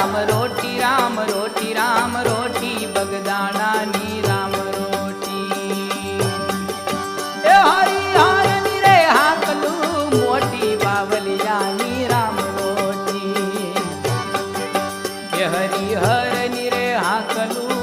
રામ રોટી રામ રોટી રામ રોટી બગદાણાની રામ રોટી એ હરિહરની રે હાકલું મોટી બાવલિયાની રામ રોટી એ હરિહરની રે હાકલું